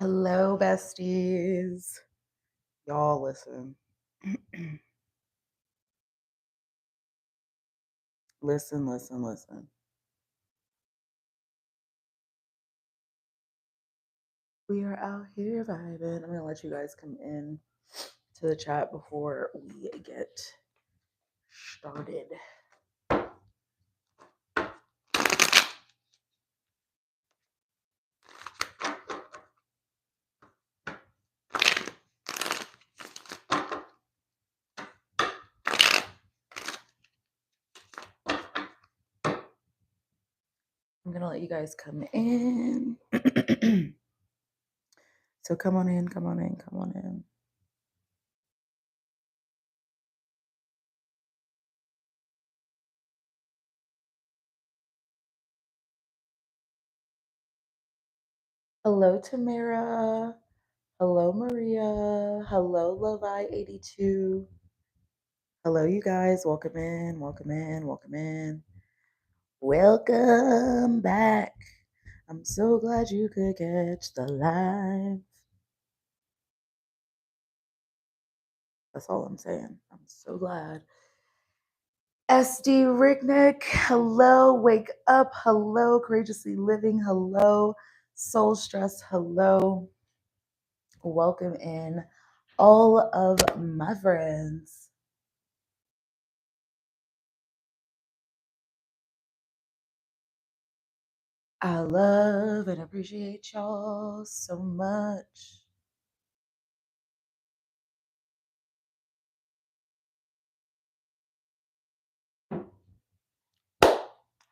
Hello, besties. Y'all listen. listen. We are out here vibing. I'm going to let you guys come in to the chat before we get started. I'm going to let you guys come in. So come on in. Hello, Tamara. Hello, Maria. Hello, Levi82. Hello, you guys. Welcome in. Welcome back. I'm so glad you could catch the live. That's all I'm saying. I'm so glad. SD Ricknick, hello. Wake up, hello. Courageously Living, hello. Soul Stress, hello. Welcome in all of my friends. I love and appreciate y'all so much.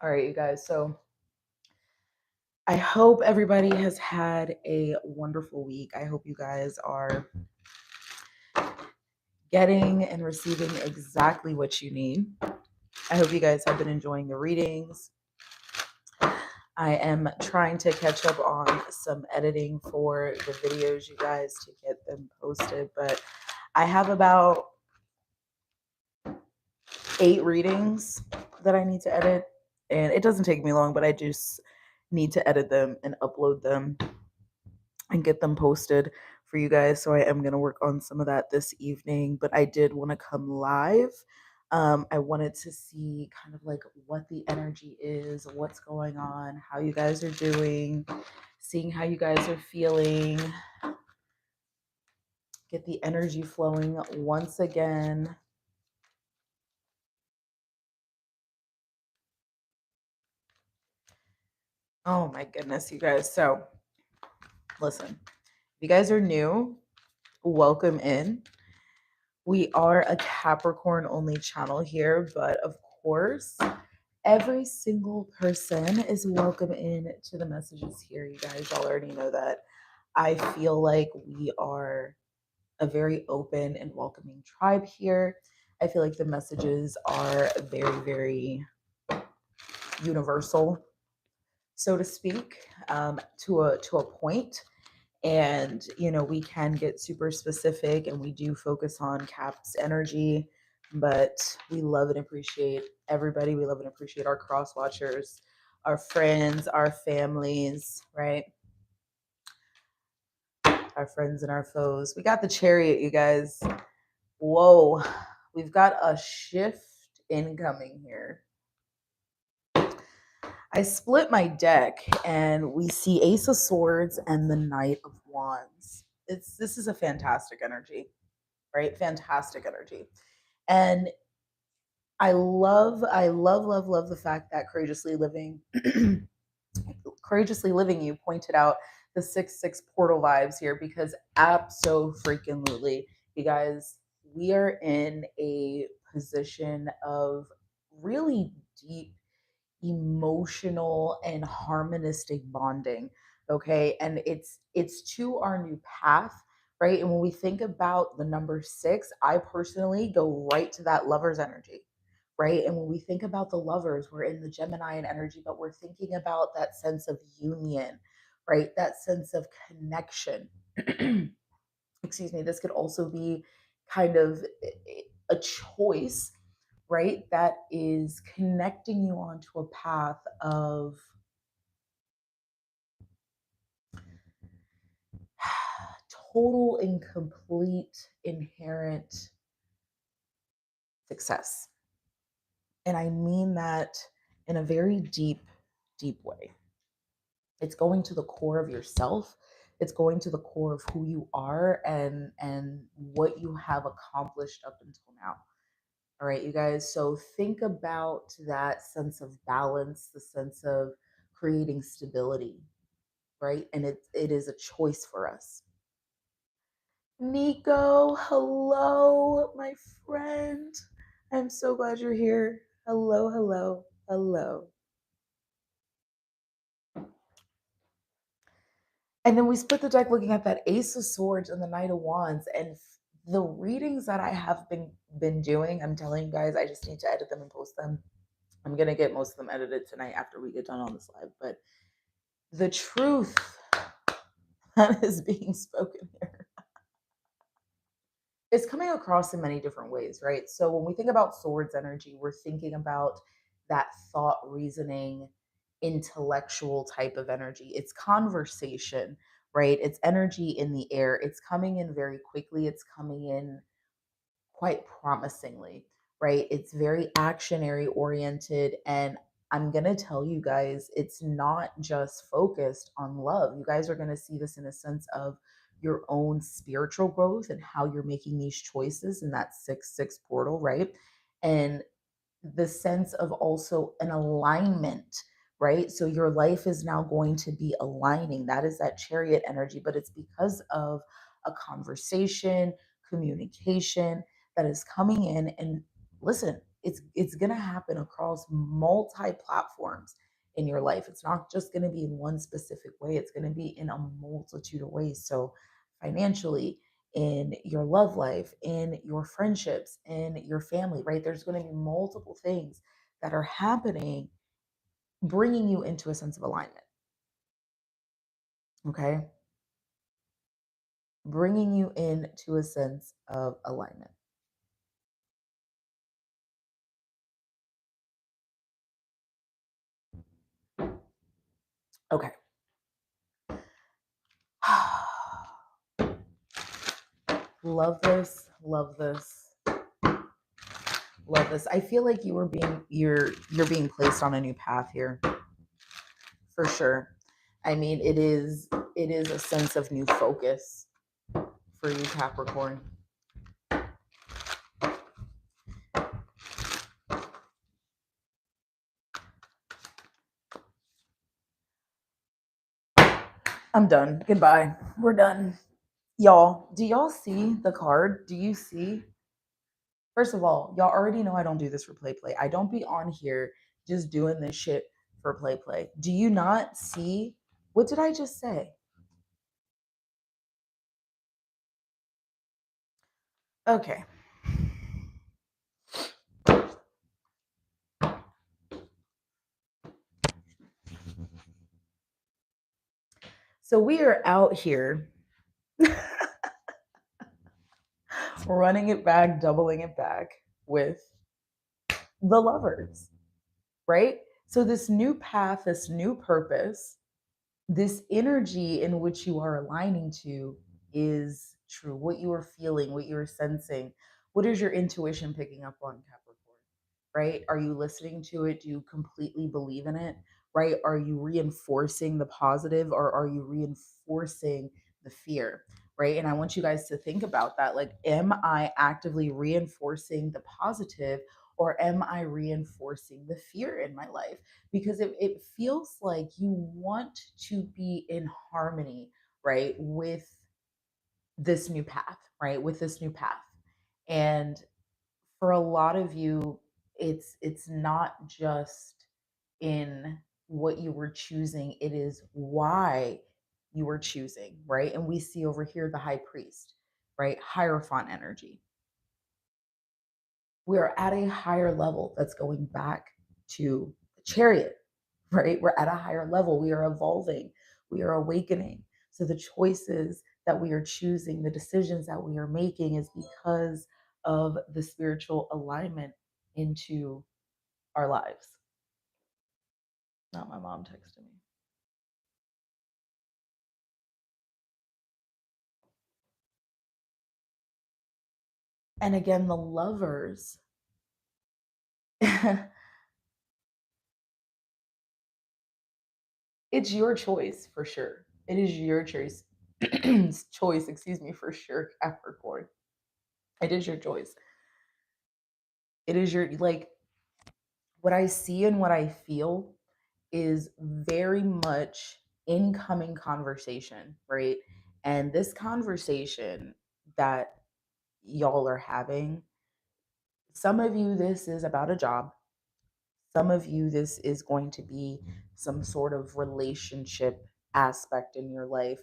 All right, you guys. So I hope everybody has had a wonderful week. I hope you guys are getting and receiving exactly what you need. I hope you guys have been enjoying the readings. I am trying to catch up on some editing for the videos, you guys, to get them posted, but I have about 8 readings that I need to edit, and it doesn't take me long, but I just need to edit them and upload them and get them posted for you guys. So I am going to work on some of that this evening, but I did want to come live. I wanted to see kind of like what the energy is, what's going on, how you guys are doing, seeing how you guys are feeling, get the energy flowing once again. Oh my goodness, you guys. So listen, if you guys are new, welcome in. We are a Capricorn only channel here, but of course, every single person is welcome in to the messages here. You guys all already know that. I feel like we are a very open and welcoming tribe here. I feel like the messages are very, very universal, so to speak, to a point. And we can get super specific, and we do focus on Cap's energy, but we love and appreciate everybody. We love and appreciate our cross watchers, our friends, our families, right? Our friends and our foes. We got the Chariot, you guys. Whoa, we've got a shift incoming here. I split my deck and we see Ace of Swords and the Knight of Wands. This is a fantastic energy, right? Fantastic energy. And I love the fact that Courageously Living you pointed out the 6-6 portal vibes here, because abso-freaking-lutely, you guys, we are in a position of really deep emotional and harmonistic bonding. Okay, and it's to our new path, right? And when we think about the number 6, I personally go right to that lover's energy, right? And when we think about the lovers, we're in the Geminian energy, but we're thinking about that sense of union, right? That sense of connection. Excuse me. This could also be kind of a choice, right? That is connecting you onto a path of total and complete inherent success. And I mean that in a very deep, deep way. It's going to the core of yourself. It's going to the core of who you are and what you have accomplished up until now. All right, you guys. So think about that sense of balance, the sense of creating stability, right? And it is a choice for us. Nico, hello, my friend. I'm so glad you're here. Hello, hello, hello. And then we split the deck looking at that Ace of Swords and the Knight of Wands. And the readings that I have been doing, I'm telling you guys, I just need to edit them and post them. I'm gonna get most of them edited tonight after we get done on this live. But the truth that is being spoken here is coming across in many different ways, right? So when we think about swords energy, we're thinking about that thought, reasoning, intellectual type of energy. It's conversation, right? It's energy in the air. It's coming in very quickly. It's coming in quite promisingly, right? It's very actionary oriented. And I'm going to tell you guys, it's not just focused on love. You guys are going to see this in a sense of your own spiritual growth and how you're making these choices in that 6-6 portal, right? And the sense of also an alignment, right? So your life is now going to be aligning. That is that chariot energy, but it's because of a conversation, communication that is coming in. And listen, it's going to happen across multi platforms in your life. It's not just going to be in one specific way. It's going to be in a multitude of ways. So financially, in your love life, in your friendships, in your family, right? There's going to be multiple things that are happening, bringing you into a sense of alignment. Okay. Bringing you into a sense of alignment. Okay. Love this. Love this. Love this. I feel like you're being placed on a new path here. For sure. I mean, it is a sense of new focus for you, Capricorn. I'm done. Goodbye. We're done. Y'all, do y'all see the card? Do you see? First of all, y'all already know I don't do this for play. I don't be on here just doing this shit for play. Do you not see? What did I just say? Okay. So we are out here running it back, doubling it back with the lovers, right? So this new path, this new purpose, this energy in which you are aligning to is true. What you are feeling, what you are sensing, what is your intuition picking up on, Capricorn? Right? Are you listening to it? Do you completely believe in it? Right? Are you reinforcing the positive or are you reinforcing the fear? Right? And I want you guys to think about that. Like, am I actively reinforcing the positive or am I reinforcing the fear in my life? Because it feels like you want to be in harmony, right, with this new path, right, with this new path. And for a lot of you, it's not just in what you were choosing, it is why you were choosing, right? And we see over here the high priest, right? Hierophant energy. We are at a higher level that's going back to the chariot, right? We're at a higher level. We are evolving, we are awakening. So the choices that we are choosing, the decisions that we are making is because of the spiritual alignment into our lives. Not my mom texting me. And again, the lovers, it's your choice for sure. It is your choice. Choice, excuse me, for sure, Capricorn. It is your choice. It is your, like, what I see and what I feel is very much incoming conversation, right? And this conversation that y'all are having, some of you, this is about a job. Some of you, this is going to be some sort of relationship aspect in your life,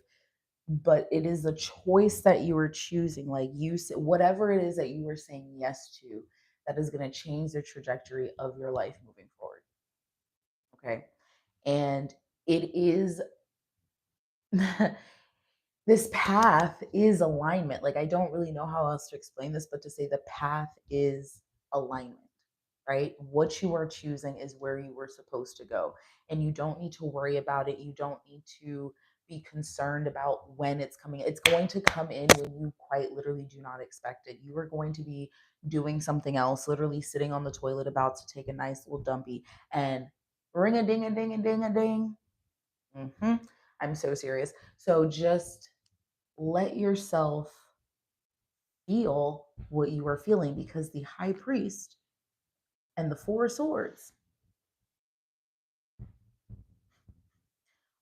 but it is a choice that you are choosing. Like you said, whatever it is that you are saying yes to, that is going to change the trajectory of your life moving forward. Okay. And it is this path is alignment. Like, I don't really know how else to explain this, but to say the path is alignment, right? What you are choosing is where you were supposed to go. And you don't need to worry about it. You don't need to be concerned about when it's coming. It's going to come in when you quite literally do not expect it. You are going to be doing something else, literally sitting on the toilet about to take a nice little dumpy, and ring a ding a ding a ding a ding. I'm so serious. So just let yourself feel what you are feeling, because the high priest and the four swords,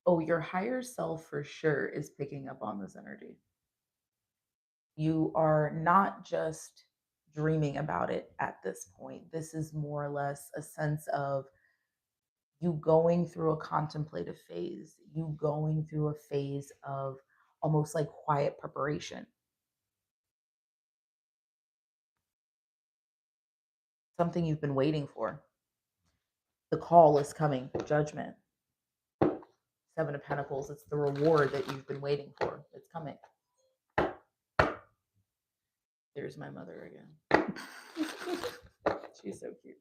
oh, your higher self for sure is picking up on this energy. You are not just dreaming about it at this point. This is more or less a sense of you going through a contemplative phase, you going through a phase of almost like quiet preparation, something you've been waiting for. The call is coming, judgment. Seven of Pentacles, it's the reward that you've been waiting for. It's coming. There's my mother again. She's so cute.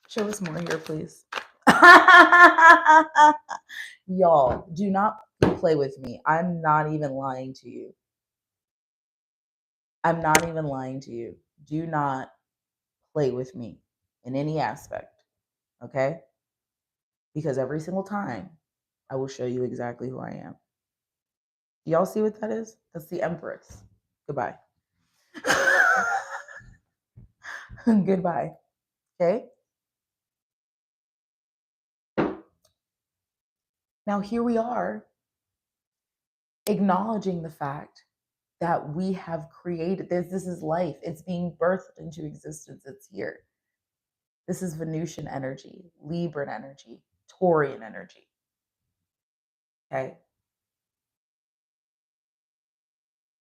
Show us more here, please. Y'all, do not play with me. I'm not even lying to you. I'm not even lying to you. Do not play with me in any aspect, okay? Because every single time I will show you exactly who I am. Do y'all see what that is? That's the Empress. Goodbye. Goodbye. Okay? Now, here we are acknowledging the fact that we have created this. This is life. It's being birthed into existence. It's here. This is Venusian energy, Libran energy, Taurian energy. Okay?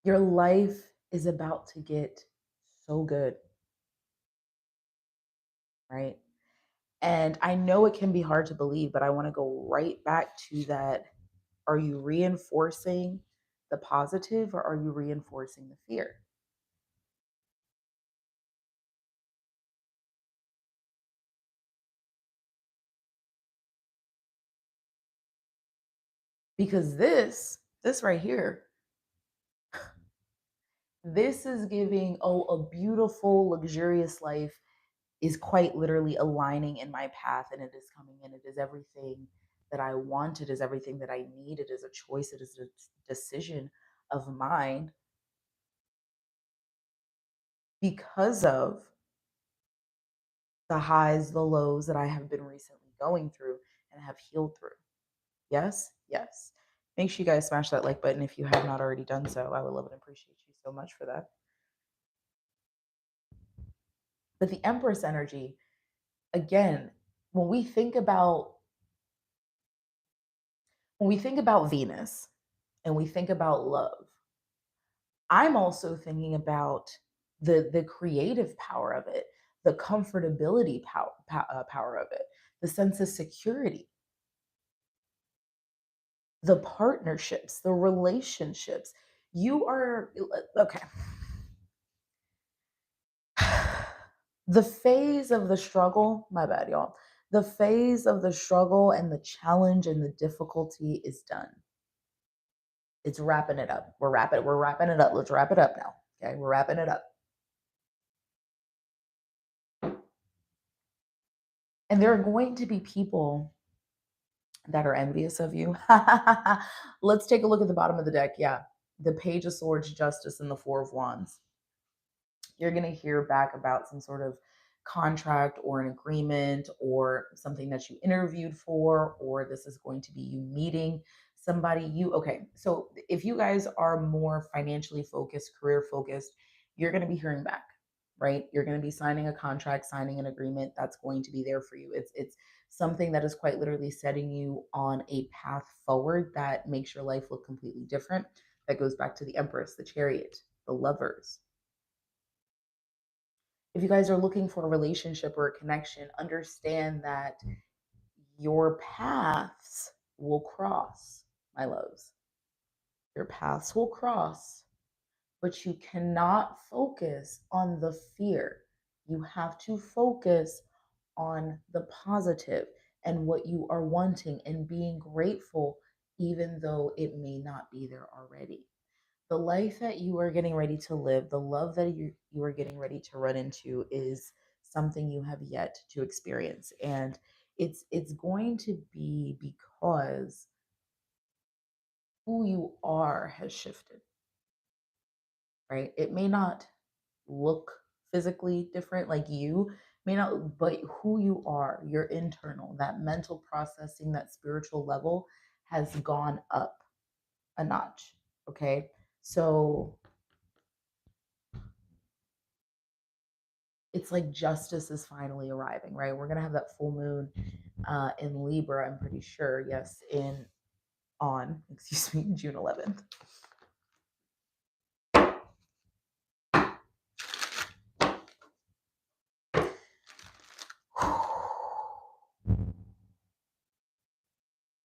Your life is about to get so good, right? And I know it can be hard to believe, but I want to go right back to that. Are you reinforcing the positive, or are you reinforcing the fear? Because this right here, this is giving, oh, a beautiful, luxurious life is quite literally aligning in my path, and it is coming in. It is everything that I want. It is everything that I need. It is a choice. It is a decision of mine because of the highs, the lows that I have been recently going through and have healed through. Yes, yes. Make sure you guys smash that like button if you have not already done so. I would love and appreciate you so much for that. But the Empress energy, again, when we think about Venus and we think about love, I'm also thinking about the creative power of it, the comfortability power of it, the sense of security, the partnerships, the relationships. You are okay. The phase of the struggle, my bad, y'all. The phase of the struggle and the challenge and the difficulty is done. It's wrapping it up. We're wrapping it up. Let's wrap it up now. Okay, we're wrapping it up. And there are going to be people that are envious of you. Let's take a look at the bottom of the deck. Yeah. The Page of Swords, Justice, and the Four of Wands. You're going to hear back about some sort of contract or an agreement or something that you interviewed for, or this is going to be you meeting somebody. Okay, so if you guys are more financially focused, career focused, you're going to be hearing back, right? You're going to be signing a contract, signing an agreement that's going to be there for you. It's something that is quite literally setting you on a path forward that makes your life look completely different. That goes back to the Empress, the Chariot, the Lovers. If you guys are looking for a relationship or a connection, understand that your paths will cross, my loves. Your paths will cross, but you cannot focus on the fear. You have to focus on the positive and what you are wanting and being grateful, even though it may not be there already. The life that you are getting ready to live, the love that you are getting ready to run into is something you have yet to experience. And it's going to be because who you are has shifted, right? It may not look physically different, like you may not, but who you are, your internal, that mental processing, that spiritual level has gone up a notch. Okay. So it's like justice is finally arriving, right? We're gonna have that full moon in Libra, I'm pretty sure. Yes, excuse me, June 11th.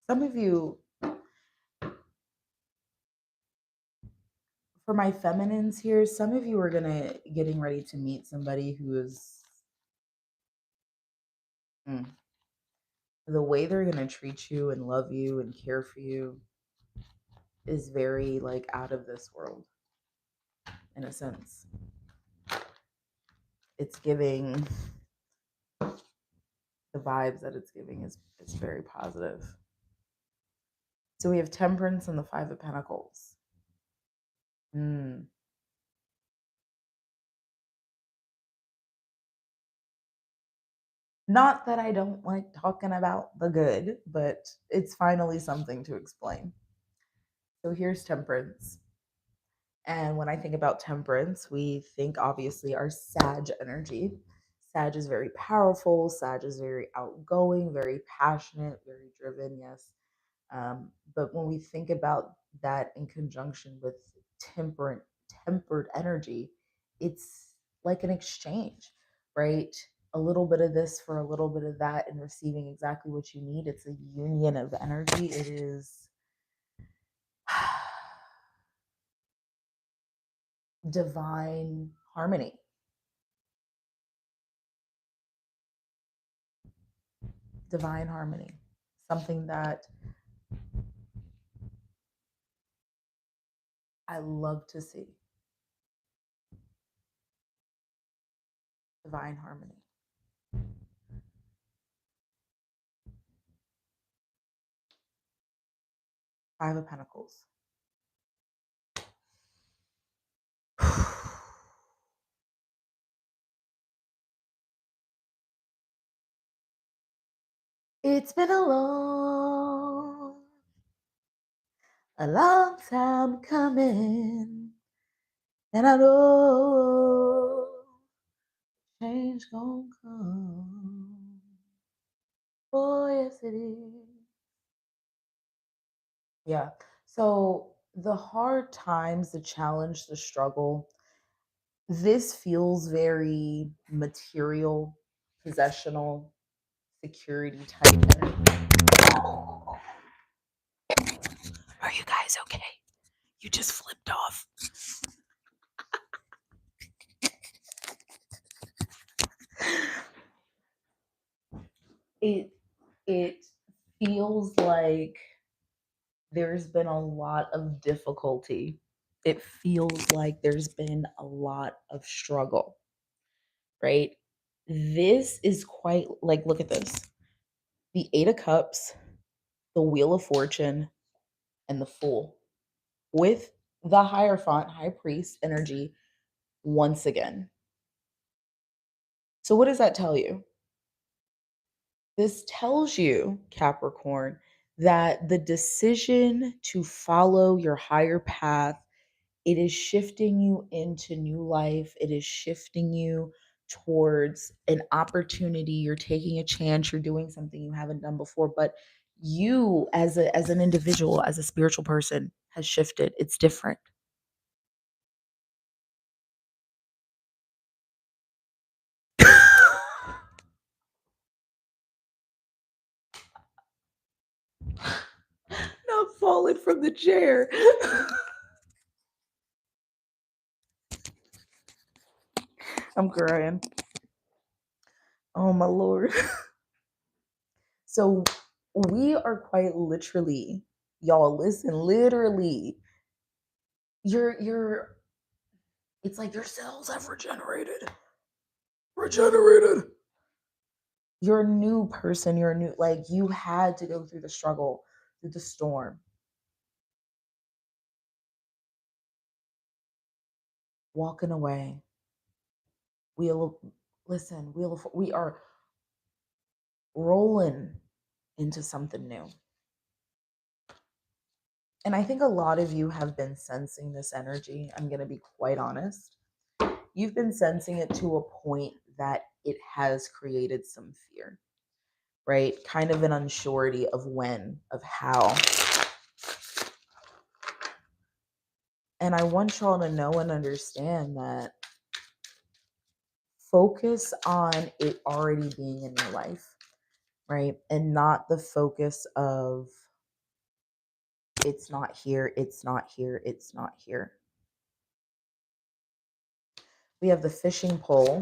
Some of you, for my feminines here, some of you are getting ready to meet somebody who is the way they're gonna treat you and love you and care for you is very like out of this world in a sense. It's giving the vibes that it's giving is very positive. So we have Temperance and the Five of Pentacles. Not that I don't like talking about the good, but it's finally something to explain. So here's Temperance. And when I think about Temperance, we think obviously our Sag energy. Sag is very powerful. Sag is very outgoing, very passionate, very driven. Yes. But when we think about that in conjunction with tempered energy, it's like an exchange, right? A little bit of this for a little bit of that and receiving exactly what you need. It's a union of energy. It is divine harmony. Divine harmony. Something that I love to see. Divine harmony. Five of Pentacles. It's been a long time coming, and I know change gon' come. Oh, yes, it is. Yeah. So the hard times, the challenge, the struggle, this feels very material, possessional, security type energy. Are you guys okay? You just flipped off. It feels like There's been a lot of difficulty. It feels like there's been a lot of struggle, right? This is quite like, look at this: the Eight of Cups, the Wheel of Fortune, and the Fool, with the Hierophant, High Priest energy once again. So, what does that tell you? This tells you, Capricorn, that the decision to follow your higher path, it is shifting you into new life. It is shifting you towards an opportunity. You're taking a chance. You're doing something you haven't done before. But you, as an individual, as a spiritual person, has shifted. It's different. Not falling from the chair. I'm crying. Oh my lord. So we are quite literally, y'all listen, literally, you're it's like your cells have regenerated. Regenerated. You're a new person. You're a new, like, you had to go through the struggle, through the storm, walking away. We'll listen, we are rolling into something new. And I think a lot of you have been sensing this energy. I'm going to be quite honest. You've been sensing it to a point that it has created some fear, right? Kind of an unsurety of when, of how. And I want y'all to know and understand that focus on it already being in your life, right? And not the focus of it's not here, it's not here, it's not here. We have the fishing pole,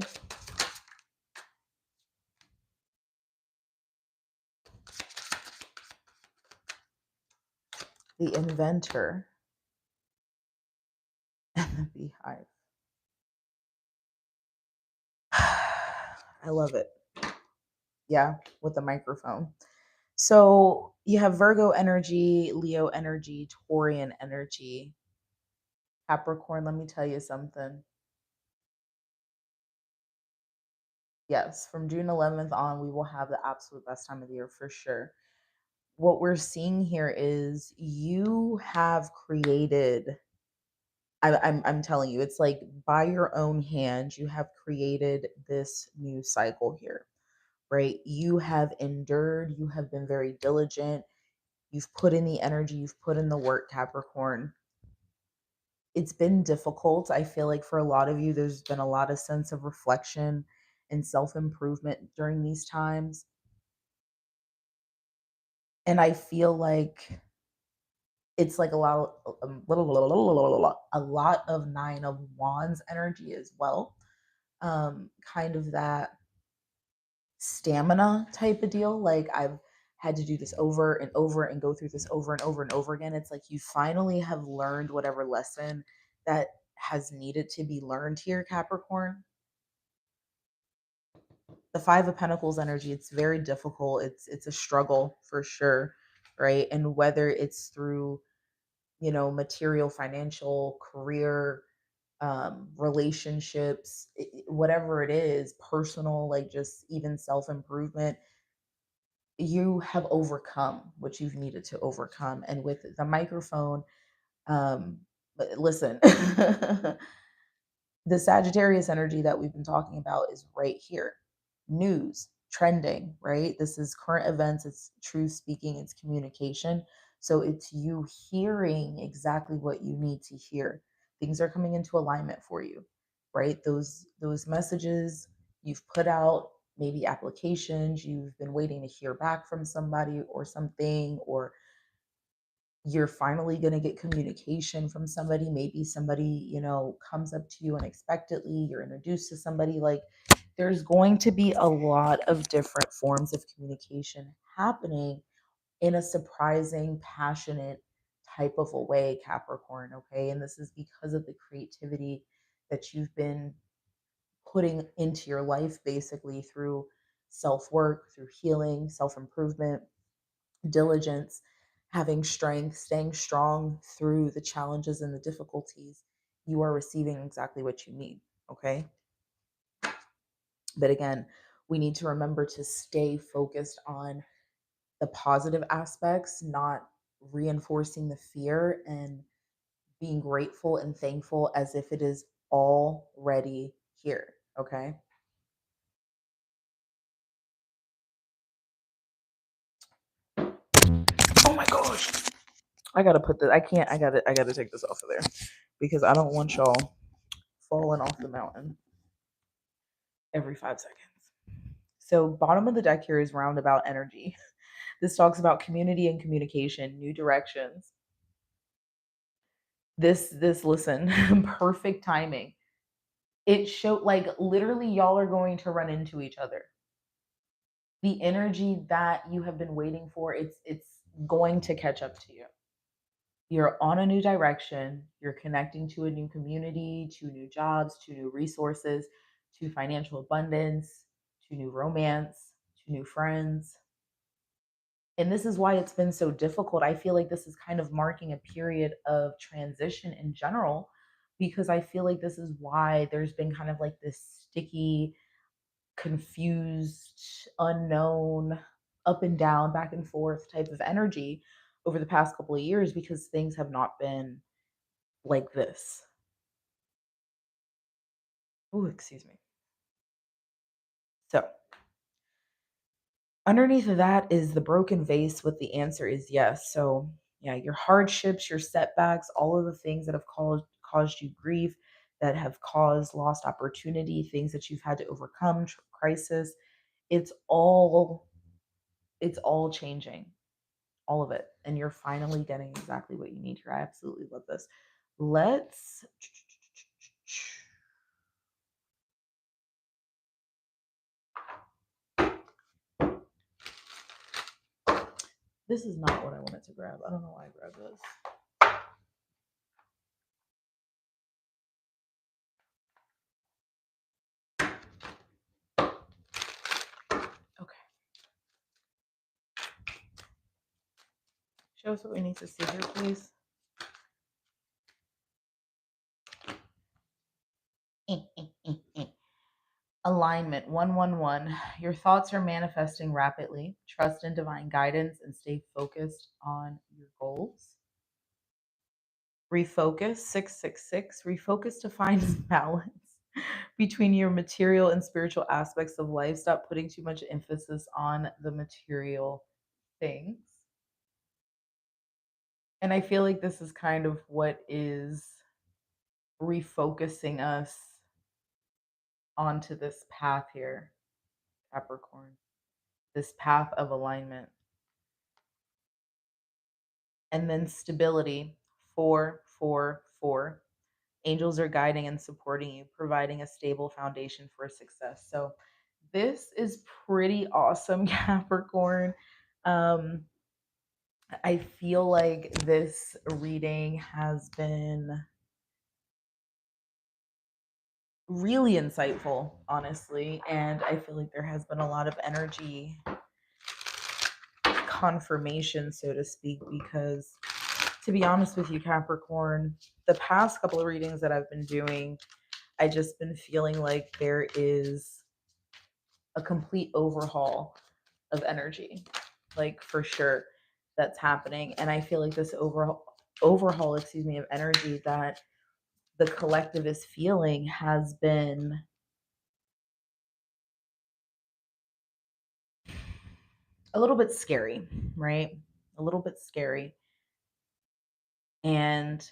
the inventor, and the beehive. I love it. Yeah, with the microphone. So you have Virgo energy, Leo energy, Taurian energy. Capricorn, let me tell you something. Yes, from June 11th on, we will have the absolute best time of the year for sure. What we're seeing here is you have created, I'm telling you, it's like by your own hand, you have created this new cycle here, right? You have endured, you have been very diligent, you've put in the energy, you've put in the work, Capricorn. It's been difficult. I feel like for a lot of you, there's been a lot of sense of reflection and self improvement during these times. And I feel like it's like a lot of Nine of Wands energy as well. Kind of that stamina type of deal. Like, I've had to do this over and over and go through this over and over and over again. It's like you finally have learned whatever lesson that has needed to be learned here, Capricorn. The Five of Pentacles energy, it's very difficult. It's a struggle for sure, right? And whether it's through, material, financial, career, relationships, whatever it is, personal, like just even self improvement, you have overcome what you've needed to overcome. And with the microphone, but listen, the Sagittarius energy that we've been talking about is right here. News, trending, right? This is current events, it's truth speaking, it's communication. So it's you hearing exactly what you need to hear. Things are coming into alignment for you, right? Those messages you've put out, maybe applications, you've been waiting to hear back from somebody or something, or you're finally going to get communication from somebody. Maybe somebody, comes up to you unexpectedly, you're introduced to somebody. Like, there's going to be a lot of different forms of communication happening in a surprising, passionate, type of a way, Capricorn, okay? And this is because of the creativity that you've been putting into your life basically through self work, through healing, self improvement, diligence, having strength, staying strong through the challenges and the difficulties. You are receiving exactly what you need, okay? But again, we need to remember to stay focused on the positive aspects, not reinforcing the fear, and being grateful and thankful as if it is already here, okay? Oh my gosh. I gotta put this. I can't. I gotta take this off of there because I don't want y'all falling off the mountain every 5 seconds. So, bottom of the deck here is roundabout energy. This talks about community and communication, new directions. This listen, perfect timing. It showed like literally y'all are going to run into each other. The energy that you have been waiting for, it's going to catch up to you. You're on a new direction, you're connecting to a new community, to new jobs, to new resources, to financial abundance, to new romance, to new friends. And this is why it's been so difficult. I feel like this is kind of marking a period of transition in general, because I feel like this is why there's been kind of like this sticky, confused, unknown, up and down, back and forth type of energy over the past couple of years, because things have not been like this. Oh, excuse me. So, underneath of that is the broken vase with the answer is yes. So, yeah, your hardships, your setbacks, all of the things that have caused you grief, that have caused lost opportunity, things that you've had to overcome, crisis, it's all it's all changing. All of it. And you're finally getting exactly what you need here. I absolutely love this. Let's This is not what I wanted to grab. I don't know why I grabbed this. Okay. Show us what we need to see here, please. Alignment 111. Your thoughts are manifesting rapidly. Trust in divine guidance and stay focused on your goals. Refocus 666. Refocus to find balance between your material and spiritual aspects of life. Stop putting too much emphasis on the material things. And I feel like this is kind of what is refocusing us onto this path here, Capricorn, this path of alignment. And then stability, 444. Angels are guiding and supporting you, providing a stable foundation for success. So this is pretty awesome, Capricorn. Um, I feel like this reading has been really insightful, honestly. And I feel like there has been a lot of energy confirmation, so to speak, because to be honest with you, Capricorn, the past couple of readings that I've been doing, I just been feeling like there is a complete overhaul of energy, like for sure that's happening. And I feel like this overhaul, excuse me, of energy that the collective is feeling has been a little bit scary, right? A little bit scary. And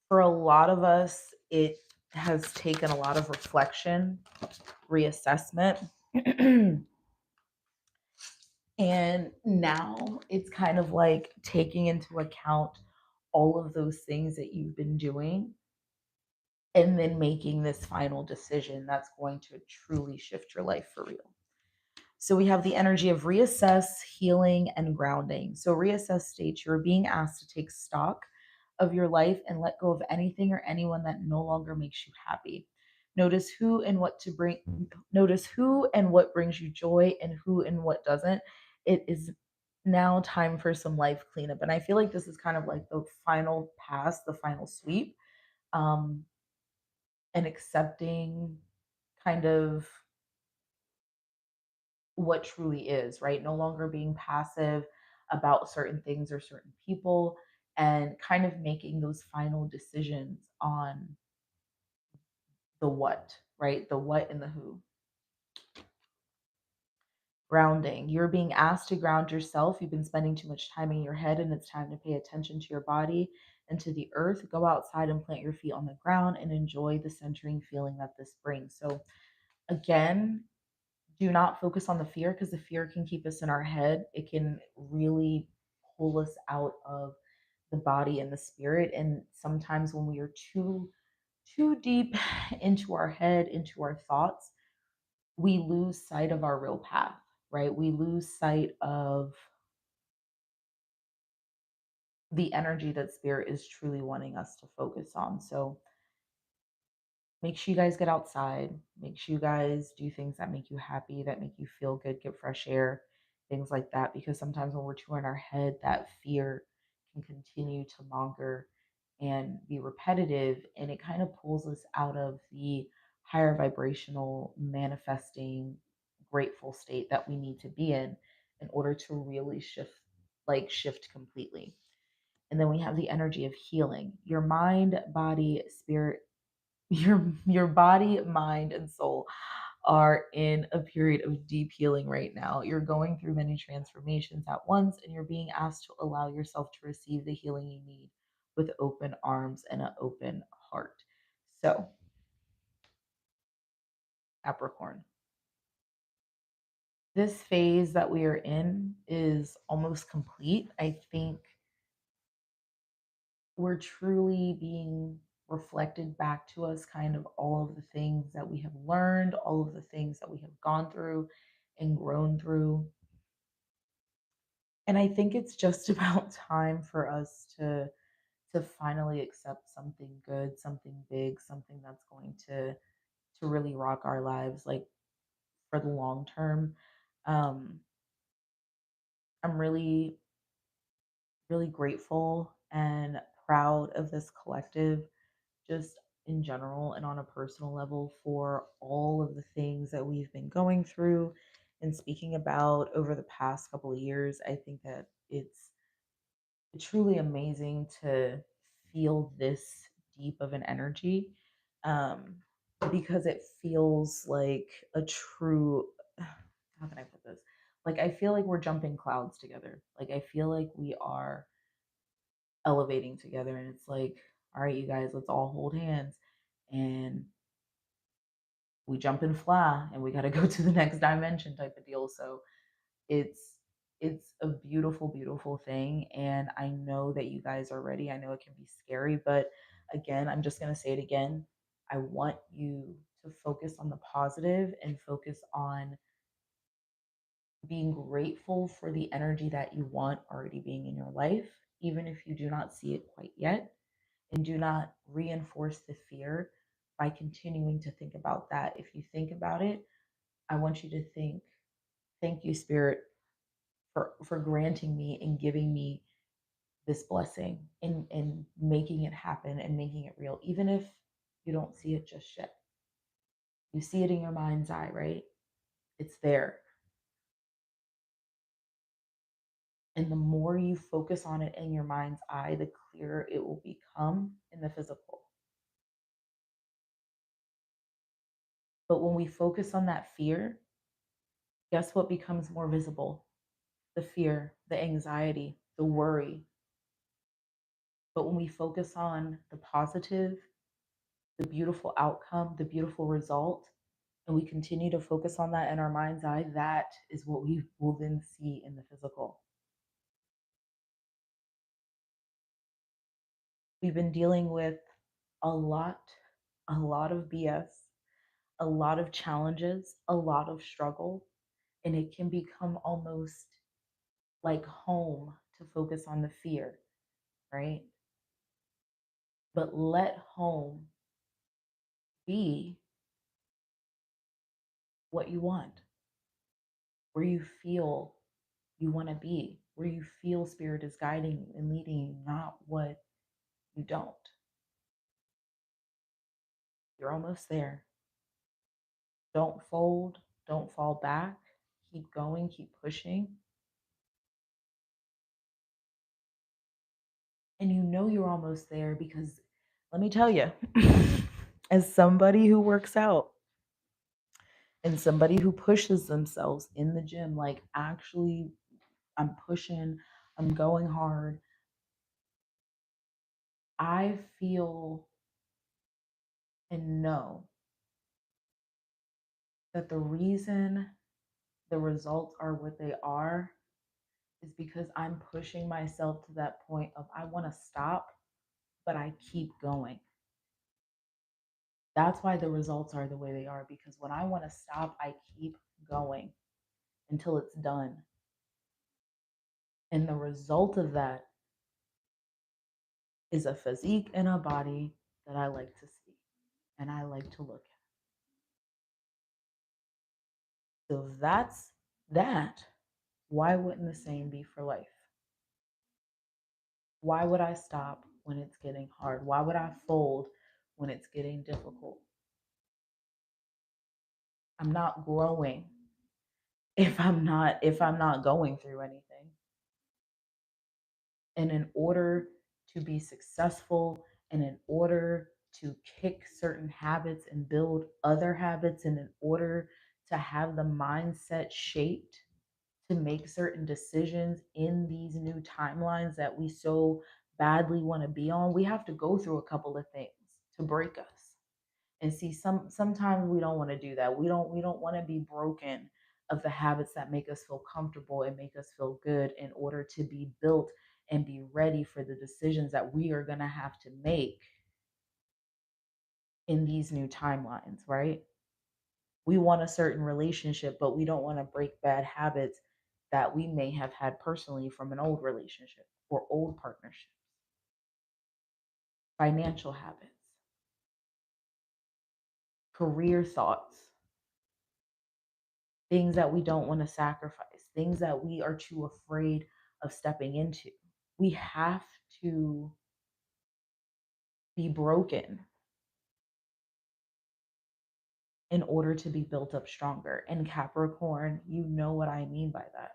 for a lot of us, it has taken a lot of reflection, reassessment. And now it's kind of like taking into account all of those things that you've been doing and then making this final decision that's going to truly shift your life for real. So we have the energy of reassess, healing, and grounding. So reassess states you're being asked to take stock of your life and let go of anything or anyone that no longer makes you happy. Notice who and what to bring notice who and what brings you joy and who and what doesn't. It is now time for some life cleanup. And I feel like this is kind of like the final pass, the final sweep, um, and accepting kind of what truly is, right? No longer being passive about certain things or certain people, and kind of making those final decisions on the what, right? The what and the who. Grounding. You're being asked to ground yourself. You've been spending too much time in your head, and it's time to pay attention to your body and to the earth. Go outside and plant your feet on the ground and enjoy the centering feeling that this brings. So, again, do not focus on the fear, because the fear can keep us in our head. It can really pull us out of the body and the spirit. And sometimes when we are too deep into our head, into our thoughts, we lose sight of our real path, right? We lose sight of the energy that spirit is truly wanting us to focus on. So make sure you guys get outside. Make sure you guys do things that make you happy, that make you feel good, get fresh air, things like that. Because sometimes when we're too in our head, that fear can continue to monger and be repetitive. And it kind of pulls us out of the higher vibrational, manifesting, grateful state that we need to be in order to really shift completely. And then we have the energy of healing. Your mind, body, spirit, your body, mind, and soul are in a period of deep healing right now. You're going through many transformations at once, and you're being asked to allow yourself to receive the healing you need with open arms and an open heart. So, Capricorn, this phase that we are in is almost complete. I think we're truly being reflected back to us, kind of all of the things that we have learned, all of the things that we have gone through and grown through. And I think it's just about time for us to finally accept something good, something big, something that's going to really rock our lives, like, for the long term. um I'm really grateful and proud of this collective, just in general and on a personal level, for all of the things that we've been going through and speaking about over the past couple of years. I think that it's truly amazing to feel this deep of an energy, um, because it feels like a true, how can I put this? Like, I feel like we're jumping clouds together. Like, I feel like we are elevating together, and it's like, all right, you guys, let's all hold hands, and we jump and fly, and we got to go to the next dimension type of deal. So it's it's a beautiful, beautiful thing, and I know that you guys are ready. I know it can be scary, but again, I'm just going to say it again. I want you to focus on the positive and focus on being grateful for the energy that you want already being in your life, even if you do not see it quite yet. And do not reinforce the fear by continuing to think about that. If you think about it, I want you to think, thank you, Spirit, for granting me and giving me this blessing, and making it happen and making it real, even if you don't see it just yet. You see it in your mind's eye, right? It's there. And the more you focus on it in your mind's eye, the clearer it will become in the physical. But when we focus on that fear, guess what becomes more visible? The fear, the anxiety, the worry. But when we focus on the positive, the beautiful outcome, the beautiful result, and we continue to focus on that in our mind's eye, that is what we will then see in the physical. We've been dealing with a lot, a lot of BS, a lot of challenges, a lot of struggle. And it can become almost like home to focus on the fear, right? But let home be what you want, where you feel you want to be, where you feel spirit is guiding you and leading you, not what you don't. You're almost there. Don't fold, don't fall back. Keep going, keep pushing. And you know you're almost there because let me tell you, as somebody who works out and somebody who pushes themselves in the gym, like actually, I'm pushing, I'm going hard. I feel and know that the reason the results are what they are is because I'm pushing myself to that point of I want to stop, but I keep going. That's why the results are the way they are, because when I want to stop, I keep going until it's done. And the result of that is a physique and a body that I like to see and I like to look at. So that's that. Why wouldn't the same be for life? Why would I stop when it's getting hard? Why would I fold when it's getting difficult? I'm not growing if I'm not going through anything. And in order to be successful and in order to kick certain habits and build other habits and in order to have the mindset shaped to make certain decisions in these new timelines that we so badly want to be on, we have to go through a couple of things to break us. And see, sometimes we don't want to do that. We don't want to be broken of the habits that make us feel comfortable and make us feel good in order to be built and be ready for the decisions that we are going to have to make in these new timelines, right? We want a certain relationship, but we don't want to break bad habits that we may have had personally from an old relationship or old partnership. Financial habits, career thoughts, things that we don't want to sacrifice, things that we are too afraid of stepping into. We have to be broken in order to be built up stronger. And Capricorn, you know what I mean by that.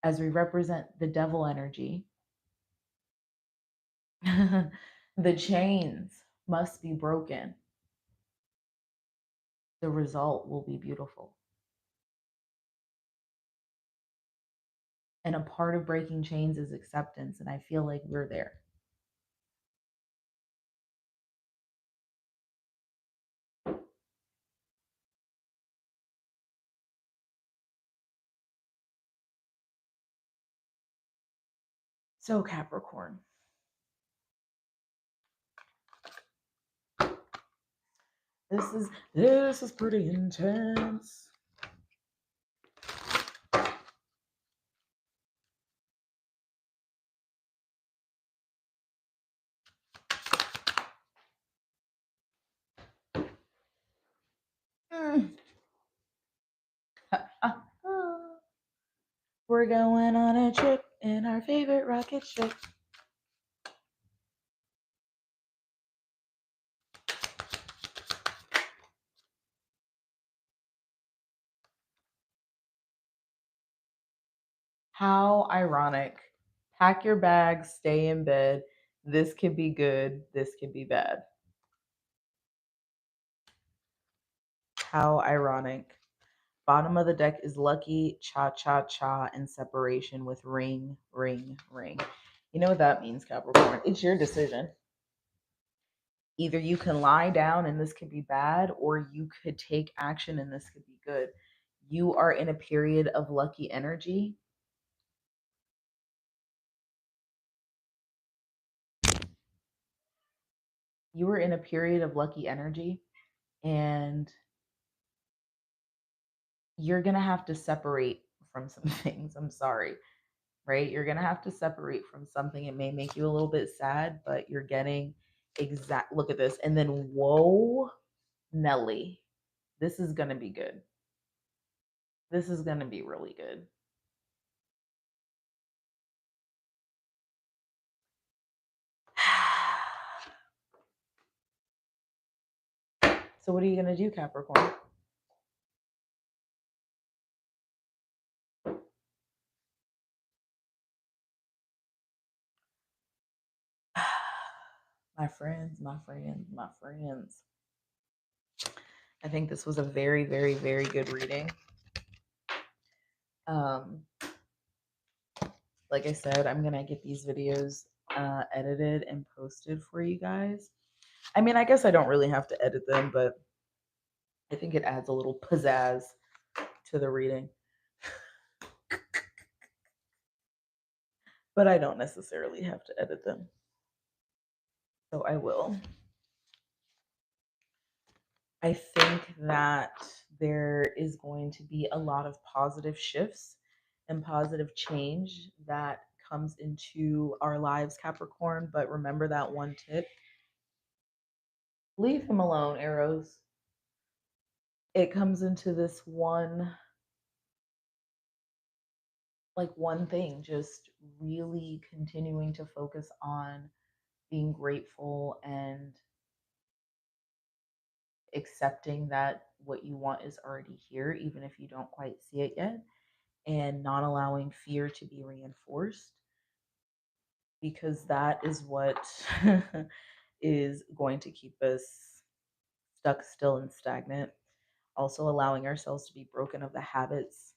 As we represent the devil energy, the chains must be broken. The result will be beautiful. And a part of breaking chains is acceptance. And I feel like we're there. So, Capricorn, this is pretty intense. Mm. We're going on a trip in our favorite rocket ship. How ironic. Pack your bags, stay in bed. This could be good, this could be bad. How ironic. Bottom of the deck is lucky, cha cha cha, and separation with ring, ring, ring. You know what that means, Capricorn? It's your decision. Either you can lie down and this could be bad, or you could take action and this could be good. You are in a period of lucky energy. You are in a period of lucky energy, and you're going to have to separate from some things. I'm sorry, right? You're going to have to separate from something. It may make you a little bit sad, but you're getting look at this. And then, whoa, Nelly, this is going to be good. This is going to be really good. So, what are you going to do, Capricorn? My friends, my friends, my friends. I think this was a very, very, very good reading. Like I said, I'm gonna get these videos edited and posted for you guys. I mean, I guess I don't really have to edit them, but I think it adds a little pizzazz to the reading. But I don't necessarily have to edit them. So I will. I think that there is going to be a lot of positive shifts and positive change that comes into our lives, Capricorn. But remember that one tip: leave him alone, arrows. It comes into this one thing, just really continuing to focus on being grateful and accepting that what you want is already here, even if you don't quite see it yet, and not allowing fear to be reinforced, because that is what is going to keep us stuck still and stagnant. Also, allowing ourselves to be broken of the habits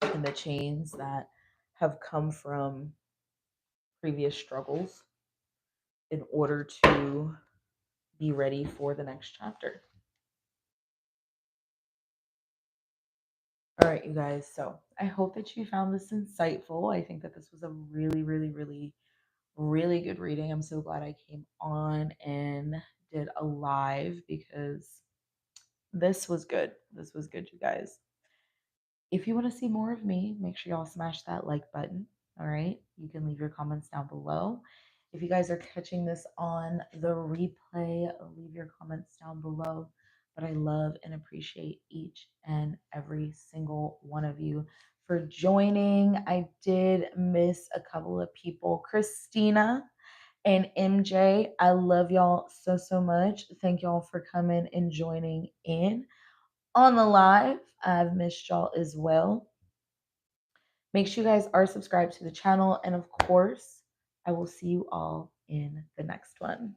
and the chains that have come from previous struggles in order to be ready for the next chapter. All right, you guys. So I hope that you found this insightful. I think that this was a really, really, really, really good reading. I'm so glad I came on and did a live because this was good. This was good, you guys. If you want to see more of me, make sure y'all smash that like button. All right. You can leave your comments down below. If you guys are catching this on the replay, leave your comments down below. But I love and appreciate each and every single one of you for joining. I did miss a couple of people. Christina and MJ, I love y'all so, so much. Thank y'all for coming and joining in on the live. I've missed y'all as well. Make sure you guys are subscribed to the channel. And of course, I will see you all in the next one.